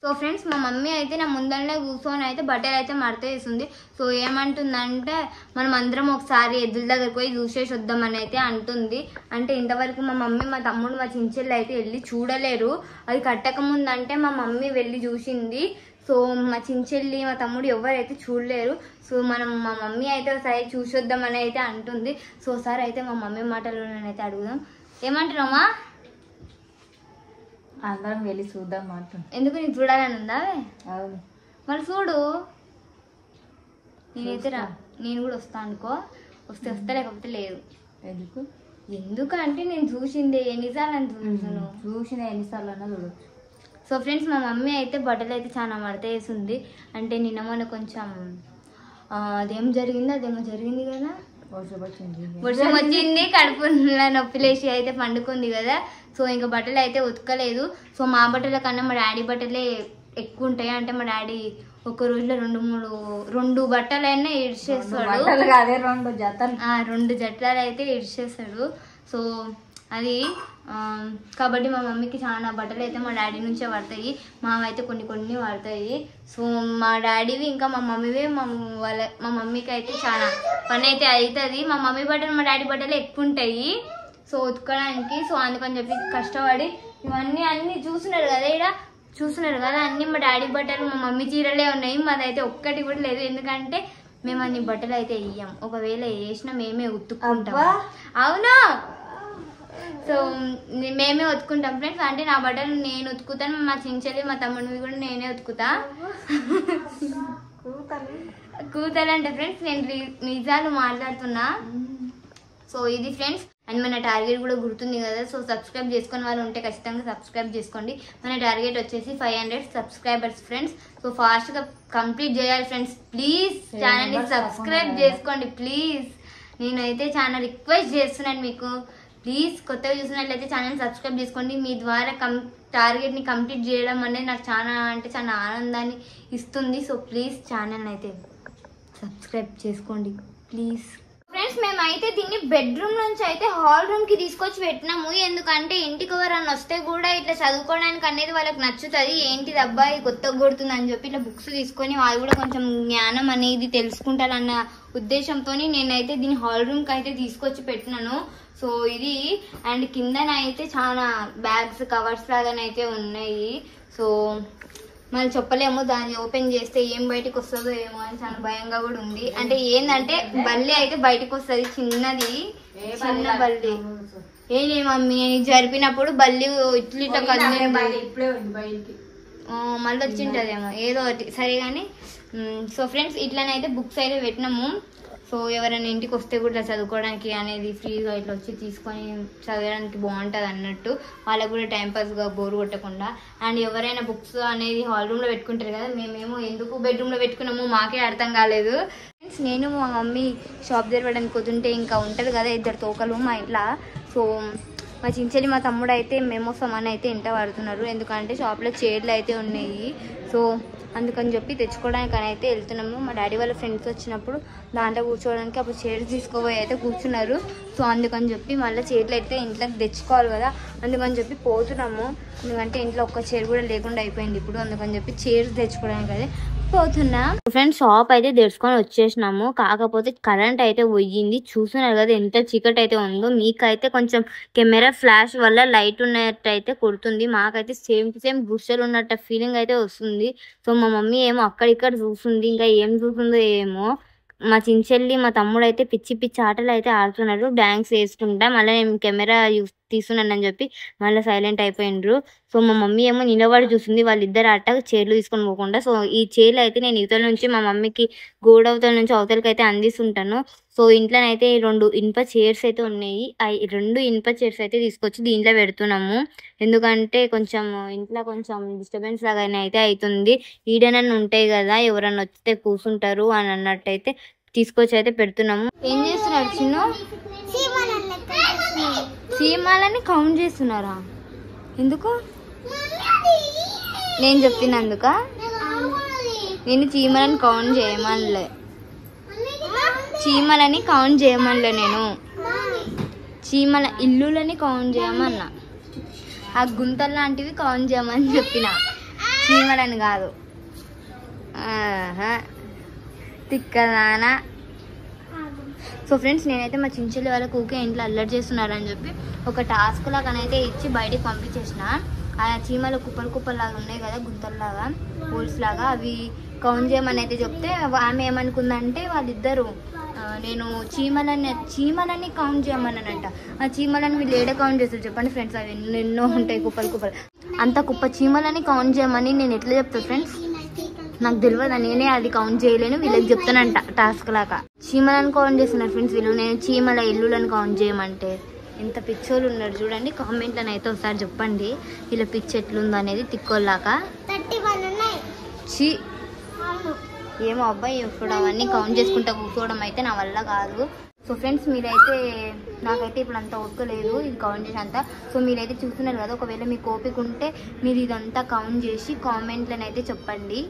So friends మా mummy అయితే నా ముందరనే కూర్చొని అయితే బట్టలు అయితే మడత వేస్తుంది. సో ఏమంటుందంటే మనం అందరం ఒకసారి ఎద్దుల దగ్గరికి పోయి చూసేసి వద్దామని అయితే అంటుంది. అంటే ఇంతవరకు మా మమ్మీ మా తమ్ముడు మా చించెళ్ళు అయితే వెళ్ళి చూడలేరు. అది కట్టక ముందంటే మా మమ్మీ వెళ్ళి చూసింది. సో మా చించెల్లి మా తమ్ముడు ఎవరైతే చూడలేరు. సో మా మమ్మీ అయితే ఒకసారి చూసొద్దామని అయితే అంటుంది. సో ఒకసారి అయితే మా మమ్మీ మాటలు నేనైతే అడుగుదాం. ఏమంటున్నామా? అందరం వెళ్ళి చూద్దాం అంటుంది. ఎందుకు నీకు చూడాలని ఉందా? అవును, మరి చూడు. నేనైతే నేను కూడా వస్తా అనుకో. వస్తే వస్తా, లేకపోతే లేదు. ఎందుకంటే నేను చూసిందే ఎన్నిసార్లు అని చూసిన ఎన్నిసార్లు అన్నా చూడవచ్చు. సో ఫ్రెండ్స్ మా మమ్మీ అయితే బట్టలు అయితే చాలా మడత వేసింది. అంటే నిన్న మొన్న కొంచెం అదేమో జరిగింది కదా, వర్షం వచ్చింది, కడుపులో నొప్పి లేచి అయితే పండుకుంది కదా. సో ఇంకా బట్టలు అయితే ఉతకలేదు. సో మా బట్టల కన్నా మా డాడీ బట్టలే ఎక్కువ ఉంటాయి. అంటే మా డాడీ ఒక రోజులో 2 బట్టలైనా ఇడిచేస్తాడు. 2 జతలు అయితే ఇడిచేస్తాడు. సో అది కాబట్టి మా మమ్మీకి చాలా బట్టలు అయితే మా డాడీ నుంచే పడతాయి. మావైతే కొన్ని పడతాయి. సో మా డాడీవి ఇంకా మా మమ్మీవి మా మమ్మీకి అయితే చాలా పని అయితే అవుతుంది. మా మమ్మీ బట్టలు మా డాడీ బట్టలు ఎక్కువ ఉంటాయి సో ఉతకడానికి. సో అందుకని చెప్పి కష్టపడి అన్నీ చూస్తున్నారు కదా, ఇక్కడ చూస్తున్నారు కదా, అన్నీ మా డాడీ బట్టలు మా మమ్మీ చీరలే ఉన్నాయి. మాదైతే ఒక్కటి కూడా లేదు. ఎందుకంటే మేము అన్ని బట్టలు అయితే వేయం. ఒకవేళ వేసినా మేమే ఉతుక్కుంటాం. అవునా? సో మేమే ఉతుక్కుంటాం ఫ్రెండ్స్. అంటే నా బట్టలు నేను ఉతుకుతాను, మా చించెల్లి మా తమ్ముడివి కూడా నేనే ఉతుకుతా. కూతలంటే ఫ్రెండ్స్ నేను నిజాలు మాట్లాడుతున్నా. సో ఇది ఫ్రెండ్స్. అండ్ మన టార్గెట్ కూడా గుర్తుంది కదా. సో సబ్స్క్రైబ్ చేసుకుని వాళ్ళు ఉంటే ఖచ్చితంగా సబ్స్క్రైబ్ చేసుకోండి. మన టార్గెట్ వచ్చేసి 500 సబ్స్క్రైబర్స్ ఫ్రెండ్స్. సో ఫాస్ట్గా కంప్లీట్ చేయాలి ఫ్రెండ్స్. ప్లీజ్ ఛానల్ని సబ్స్క్రైబ్ చేసుకోండి ప్లీజ్. నేనైతే చాలా రిక్వెస్ట్ చేస్తున్నాను మీకు. ప్లీజ్ కొత్తగా చూసినట్లయితే ఛానల్ సబ్స్క్రైబ్ చేసుకోండి. మీ ద్వారా టార్గెట్ని కంప్లీట్ చేయడం అనేది నాకు చాలా ఆనందాన్ని ఇస్తుంది. సో ప్లీజ్ ఛానల్ అయితే సబ్స్క్రైబ్ చేసుకోండి ప్లీజ్. ఫ్రెండ్స్ మేమైతే దీన్ని బెడ్రూమ్ నుంచి అయితే హాల్ రూమ్ కి తీసుకొచ్చి పెట్టినాము. ఎందుకంటే ఇంటికి ఎవరన్నా వస్తే కూడా ఇట్లా చదువుకోవడానికి అనేది వాళ్ళకి నచ్చుతుంది. ఏంటిది అబ్బాయి కొత్తగా కొడుతుంది అని చెప్పి ఇట్లా బుక్స్ తీసుకొని వాళ్ళు కూడా కొంచెం జ్ఞానం అనేది తెలుసుకుంటారన్న ఉద్దేశంతో నేనైతే దీన్ని హాల్ రూమ్ కి అయితే తీసుకొచ్చి పెట్టినాను. సో ఇది అండ్ కిందనైతే చాలా బ్యాగ్స్ కవర్స్ లాగానైతే ఉన్నాయి. సో మళ్ళీ చెప్పలేము, దాన్ని ఓపెన్ చేస్తే ఏం బయటకు వస్తుందో ఏమో అని చాలా భయంగా కూడా ఉంది. అంటే ఏంటంటే బల్లి అయితే బయటకు వస్తుంది, చిన్న బల్లి. ఏ మమ్మీ జరిపినప్పుడు బల్లి ఇట్లా కదిలింది, మళ్ళీ వచ్చింటదేమో ఏదో ఒకటి సరే కానీ. సో ఫ్రెండ్స్ ఇట్లనైతే బుక్స్ అయితే పెట్టినాము. సో ఎవరైనా ఇంటికి వస్తే కూడా చదువుకోవడానికి అనేది ఫ్రీగా ఇట్లా వచ్చి తీసుకొని చదవడానికి బాగుంటుంది అన్నట్టు, వాళ్ళకు కూడా టైంపాస్గా బోర్ కొట్టకుండా. అండ్ ఎవరైనా బుక్స్ అనేది హాల్ రూమ్లో పెట్టుకుంటారు కదా, మేమేమో ఎందుకు బెడ్రూమ్లో పెట్టుకున్నాము మాకే అర్థం కాలేదు. నేను మా మమ్మీ షాప్ తెరవడానికి కుదుంటే ఇంకా ఉంటుంది కదా 2 తోకలు మా ఇంట్లో. సో మా చించెల్లి మా తమ్ముడు అయితే మేమోసమని అయితే ఇంట పడుతున్నారు. ఎందుకంటే షాప్లో చైర్లు అయితే ఉన్నాయి. సో అందుకని చెప్పి తెచ్చుకోవడానికి అని అయితే వెళ్తున్నాము. మా డాడీ వాళ్ళ ఫ్రెండ్స్ వచ్చినప్పుడు దాంట్లో కూర్చోవడానికి అప్పుడు చైర్స్ తీసుకోబోయి అయితే కూర్చున్నారు. సో అందుకని చెప్పి మళ్ళీ చైర్లు అయితే ఇంట్లోకి తెచ్చుకోవాలి కదా, అందుకని చెప్పి పోతున్నాము. ఎందుకంటే ఇంట్లో ఒక్క చైర్ కూడా లేకుండా అయిపోయింది ఇప్పుడు. అందుకని చెప్పి చైర్స్ తెచ్చుకోవడానికి అయితే పోతున్నా. ఫ్రెండ్స్ షాప్ అయితే తెచ్చుకొని వచ్చేసినాము. కాకపోతే కరెంట్ అయితే పోయింది. చూస్తున్నారు కదా ఎంత చీకటి అయితే ఉందో. మీకైతే కొంచెం కెమెరా ఫ్లాష్ వల్ల లైట్ ఉన్నట్టు అయితే కొడుతుంది, మాకైతే సేమ్ గుర్సలు ఉన్నట్టు ఫీలింగ్ అయితే వస్తుంది. సో మా మమ్మీ ఏమో అక్కడిక్కడ చూస్తుంది, ఇంకా ఏం చూస్తుందో ఏమో. మా చించెల్లి మా తమ్ముడు అయితే పిచ్చి ఆటలు అయితే ఆడుతున్నారు డాన్స్ వేసుకుంటా. మళ్ళీ నేను కెమెరా తీస్తున్నానని చెప్పి మళ్ళీ సైలెంట్ అయిపోయినరు. సో మా మమ్మీ ఏమో నిలబడి చూస్తుంది, వాళ్ళిద్దరు ఆట చైర్లు తీసుకొని పోకుండా. సో ఈ చైర్లు అయితే నేను ఇవతల నుంచి మా మమ్మీకి గోడవతల నుంచి అవతలకి అయితే అందిస్తుంటాను. సో ఇంట్లోనైతే 2 ఇనుప చైర్స్ అయితే ఉన్నాయి. 2 ఇనుప చైర్స్ అయితే తీసుకొచ్చి దీంట్లో పెడుతున్నాము. ఎందుకంటే కొంచెం ఇంట్లో కొంచెం డిస్టర్బెన్స్ లాగా అయితే అవుతుంది. ఈడనన్ను ఉంటాయి కదా, ఎవరన్నా వస్తే కూర్చుంటారు అని అన్నట్టయితే తీసుకొచ్చి అయితే పెడుతున్నాము. ఏం చేస్తున్నారు చిన్న? చీమాలని కౌంట్ చేస్తున్నారా? ఎందుకు? నేను చెప్పినందుక? నేను చీమలని కౌంట్ చేయమనిలే, చీమలని కౌంట్ చేయమనిలే. నేను చీమల ఇల్లులని కౌంట్ చేయమన్నా, ఆ గుంతలు లాంటివి కౌంట్ చేయమని చెప్పిన. చీమలని కాదు. తిక్కదానా. సో ఫ్రెండ్స్, నేనైతే మా చించెల్లి వాళ్ళకి ఊకే ఇంట్లో అల్లరి చేస్తున్నారని చెప్పి ఒక టాస్క్ లాగానైతే ఇచ్చి బయటికి పంపించేసిన. ఆ చీమలు కుప్పలు ఉన్నాయి కదా, గుంతల్లాగా, హోల్స్ లాగా, అవి కౌంట్ చేయమని అయితే చెప్తే ఆమె ఏమనుకుందంటే వాళ్ళిద్దరు నేను చీమలని కౌంట్ చేయమన్నానంట. ఆ చీమలని వీళ్ళు ఏడ కౌంట్ చేస్తారు చెప్పండి ఫ్రెండ్స్? అవి ఎన్నో ఉంటాయి, కుప్పలు. అంత కుప్ప చీమలని కౌంట్ చేయమని నేను ఎట్లా చెప్తాను ఫ్రెండ్స్? నాకు తెలియదు, నేనే అది కౌంట్ చేయలేను, వీళ్ళకి చెప్తానంట టాస్క్ లాగా. చీమలను కౌంట్ చేస్తున్నారు ఫ్రెండ్స్ వీళ్ళు, నేను చీమల ఇల్లులను కౌంట్ చేయమంటే. ఎంత పిచ్చోళ్ళు ఉన్నారు చూడండి. కామెంట్లను అయితే ఒకసారి చెప్పండి వీళ్ళ పిచ్చి ఎట్లుందో అనేది. తిక్కోళ్ళాగా చీ ఏమో అబ్బాయి, ఇప్పుడు అవన్నీ కౌంట్ చేసుకుంటా కూర్చోవడం అయితే నా వల్ల కాదు. సో ఫ్రెండ్స్, మీరైతే నాకైతే ఇప్పుడు అంత ఓపికలేదు ఇది కౌంట్ చేసి అంతా. సో మీరైతే చూస్తున్నారు కదా, ఒకవేళ మీకు ఓపిక ఉంటే మీరు ఇదంతా కౌంట్ చేసి కామెంట్లను అయితే చెప్పండి.